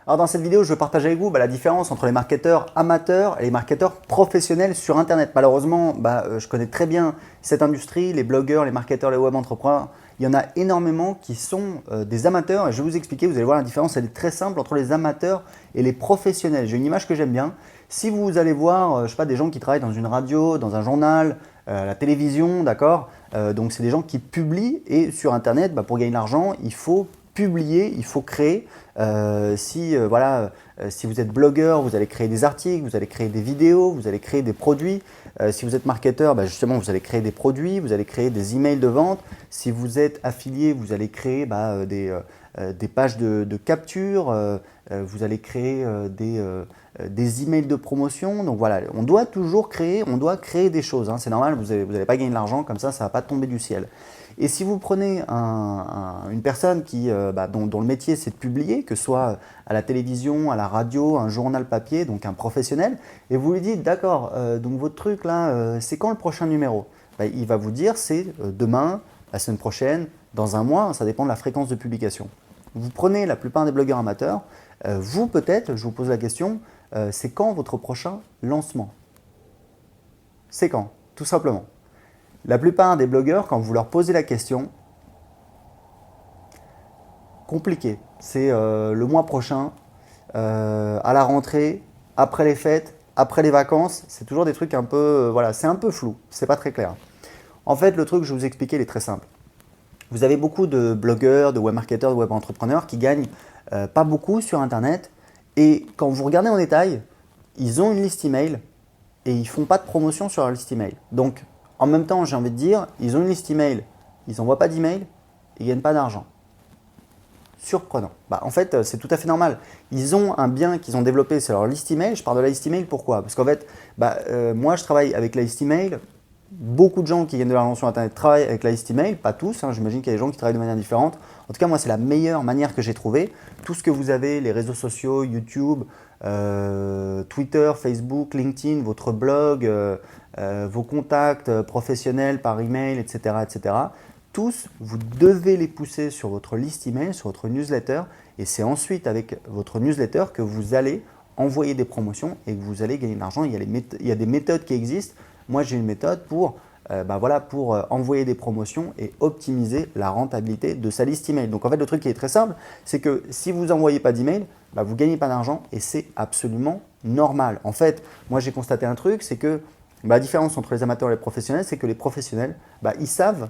Alors dans cette vidéo, je veux partager avec vous la différence entre les marketeurs amateurs et les marketeurs professionnels sur Internet. Malheureusement, je connais très bien cette industrie, les blogueurs, les marketeurs, les web entrepreneurs. Il y en a énormément qui sont des amateurs et je vais vous expliquer, vous allez voir la différence, elle est très simple entre les amateurs et les professionnels. J'ai une image que j'aime bien. Si vous allez voir, je sais pas, des gens qui travaillent dans une radio, dans un journal, la télévision, d'accord, donc c'est des gens qui publient et sur Internet, pour gagner de l'argent, il faut publier, il faut créer. Si vous êtes blogueur, vous allez créer des articles, vous allez créer des vidéos, vous allez créer des produits. Si vous êtes marketeur, justement, vous allez créer des produits, vous allez créer des emails de vente. Si vous êtes affilié, vous allez créer des pages de capture, vous allez créer des emails de promotion. Donc voilà, on doit toujours créer, des choses. C'est normal, vous n'allez pas gagner de l'argent comme ça ne va pas tomber du ciel. Et si vous prenez une personne dont le métier c'est de publier, que ce soit à la télévision, à la radio, un journal papier, donc un professionnel, et vous lui dites d'accord, donc votre truc là, c'est quand le prochain numéro? Il va vous dire c'est demain, la semaine prochaine, dans un mois, ça dépend de la fréquence de publication. Vous prenez la plupart des blogueurs amateurs, vous peut-être, je vous pose la question, c'est quand votre prochain lancement? C'est quand? Tout simplement. La plupart des blogueurs, quand vous leur posez la question, compliqué, c'est le mois prochain, à la rentrée, après les fêtes, après les vacances, c'est toujours des trucs un peu, c'est un peu flou, c'est pas très clair. En fait, le truc que je vais vous expliquer, il est très simple. Vous avez beaucoup de blogueurs, de webmarketeurs, de web entrepreneurs qui gagnent pas beaucoup sur Internet et quand vous regardez en détail, ils ont une liste email et ils ne font pas de promotion sur leur liste email. Donc, en même temps, j'ai envie de dire, ils ont une liste email, ils n'envoient pas d'email, ils ne gagnent pas d'argent. Surprenant. En fait, c'est tout à fait normal. Ils ont un bien qu'ils ont développé, c'est leur liste email. Je parle de la liste email, pourquoi? Parce qu'en fait, moi, je travaille avec la liste email. Beaucoup de gens qui gagnent de l'argent sur Internet travaillent avec la liste email, pas tous, j'imagine qu'il y a des gens qui travaillent de manière différente. En tout cas, moi, c'est la meilleure manière que j'ai trouvée. Tout ce que vous avez, les réseaux sociaux, YouTube, Twitter, Facebook, LinkedIn, votre blog, vos contacts professionnels par email, etc., tous, vous devez les pousser sur votre liste email, sur votre newsletter et c'est ensuite avec votre newsletter que vous allez envoyer des promotions et que vous allez gagner de l'argent. Il y a des méthodes qui existent. Moi, j'ai une méthode pour envoyer des promotions et optimiser la rentabilité de sa liste email. Donc en fait, le truc qui est très simple, c'est que si vous n'envoyez pas d'email, vous ne gagnez pas d'argent et c'est absolument normal. En fait, moi j'ai constaté un truc, c'est que la différence entre les amateurs et les professionnels, c'est que les professionnels, ils savent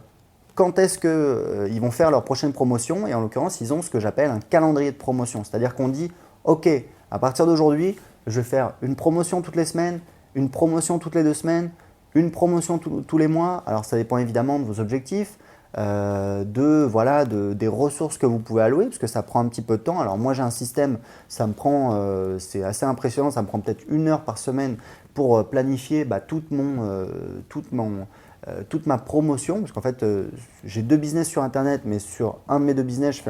quand est-ce qu'ils vont faire leur prochaine promotion et en l'occurrence, ils ont ce que j'appelle un calendrier de promotion. C'est-à-dire qu'on dit, ok, à partir d'aujourd'hui, je vais faire une promotion toutes les semaines, une promotion toutes les 2 semaines, une promotion tous les mois. Alors ça dépend évidemment de vos objectifs, des ressources que vous pouvez allouer parce que ça prend un petit peu de temps. Alors moi j'ai un système, ça me prend, c'est assez impressionnant, ça me prend peut-être 1 heure par semaine pour planifier toute ma promotion parce qu'en fait j'ai 2 business sur Internet mais sur un de mes 2 business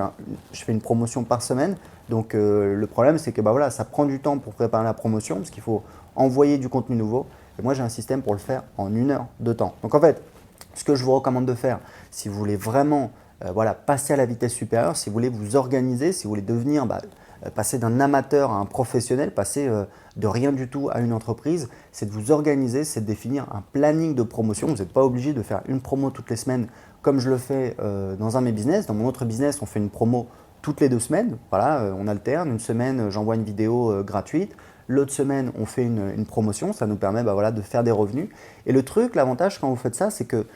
je fais une promotion par semaine. Donc le problème c'est que ça prend du temps pour préparer la promotion parce qu'il faut envoyer du contenu nouveau. Et moi, j'ai un système pour le faire en 1 heure de temps. Donc en fait, ce que je vous recommande de faire, si vous voulez vraiment passer à la vitesse supérieure, si vous voulez vous organiser, si vous voulez devenir, passer d'un amateur à un professionnel, passer de rien du tout à une entreprise, c'est de vous organiser, c'est de définir un planning de promotion. Vous n'êtes pas obligé de faire une promo toutes les semaines comme je le fais dans un de mes business. Dans mon autre business, on fait une promo toutes les 2 semaines. On alterne. Une semaine, j'envoie une vidéo gratuite. L'autre semaine, on fait une promotion, ça nous permet de faire des revenus. Et le truc, l'avantage quand vous faites ça, c'est que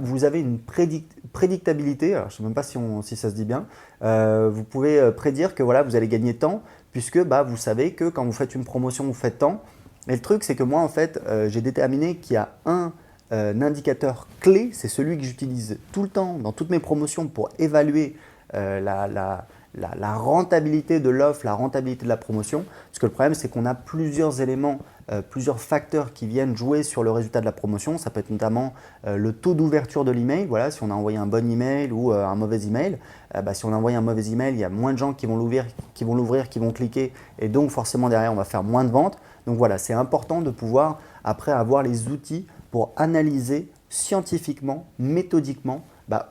vous avez une prédictabilité, alors je ne sais même pas si ça se dit bien, vous pouvez prédire que vous allez gagner tant, puisque vous savez que quand vous faites une promotion, vous faites tant. Et le truc, c'est que moi, en fait, j'ai déterminé qu'il y a un indicateur clé, c'est celui que j'utilise tout le temps dans toutes mes promotions pour évaluer la rentabilité de l'offre, la rentabilité de la promotion. Parce que le problème, c'est qu'on a plusieurs éléments, plusieurs facteurs qui viennent jouer sur le résultat de la promotion. Ça peut être notamment le taux d'ouverture de l'email. Si on a envoyé un bon email ou un mauvais email. Si on a envoyé un mauvais email, il y a moins de gens qui vont l'ouvrir, qui vont cliquer et donc forcément derrière, on va faire moins de ventes. Donc voilà, c'est important de pouvoir après avoir les outils pour analyser scientifiquement, méthodiquement,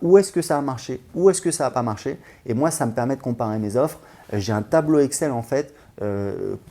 où est-ce que ça a marché, où est-ce que ça n'a pas marché. Et moi, ça me permet de comparer mes offres. J'ai un tableau Excel en fait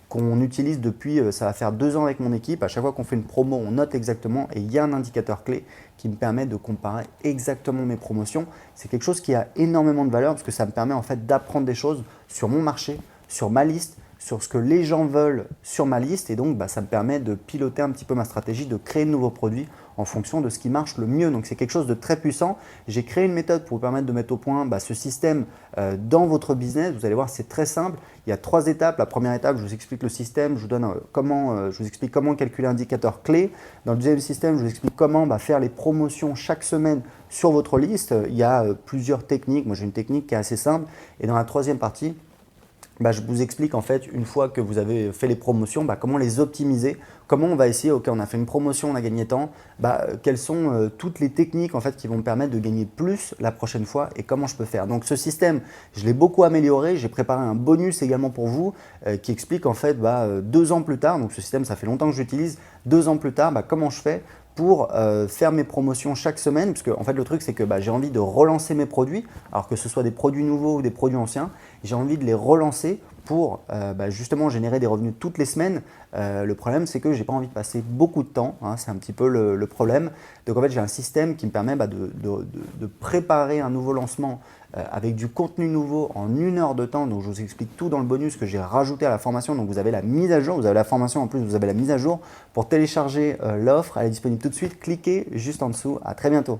qu'on utilise depuis, ça va faire 2 ans avec mon équipe. À chaque fois qu'on fait une promo, on note exactement et il y a un indicateur clé qui me permet de comparer exactement mes promotions. C'est quelque chose qui a énormément de valeur parce que ça me permet en fait d'apprendre des choses sur mon marché, sur ma liste, sur ce que les gens veulent sur ma liste et donc ça me permet de piloter un petit peu ma stratégie, de créer de nouveaux produits en fonction de ce qui marche le mieux. Donc c'est quelque chose de très puissant. J'ai créé une méthode pour vous permettre de mettre au point ce système dans votre business. Vous allez voir, c'est très simple. Il y a 3 étapes. La première étape, je vous explique le système, je vous explique comment calculer l'indicateur clé. Dans le deuxième système, je vous explique comment faire les promotions chaque semaine sur votre liste. Il y a plusieurs techniques. Moi, j'ai une technique qui est assez simple. Et dans la troisième partie, je vous explique en fait, une fois que vous avez fait les promotions, comment les optimiser, comment on va essayer, ok, on a fait une promotion, on a gagné tant, quelles sont toutes les techniques en fait qui vont me permettre de gagner plus la prochaine fois et comment je peux faire. Donc ce système, je l'ai beaucoup amélioré, j'ai préparé un bonus également pour vous qui explique en fait 2 ans plus tard, donc ce système ça fait longtemps que j'utilise, 2 ans plus tard, comment je fais pour faire mes promotions chaque semaine, parce que en fait le truc c'est que j'ai envie de relancer mes produits, alors que ce soit des produits nouveaux ou des produits anciens, j'ai envie de les relancer pour justement générer des revenus toutes les semaines. Le problème c'est que j'ai pas envie de passer beaucoup de temps, c'est un petit peu le problème. Donc en fait j'ai un système qui me permet de préparer un nouveau lancement avec du contenu nouveau en 1 heure de temps. Donc je vous explique tout dans le bonus que j'ai rajouté à la formation. Donc vous avez la mise à jour, vous avez la formation en plus, vous avez la mise à jour. Pour télécharger l'offre, elle est disponible tout de suite. Cliquez juste en dessous. À très bientôt.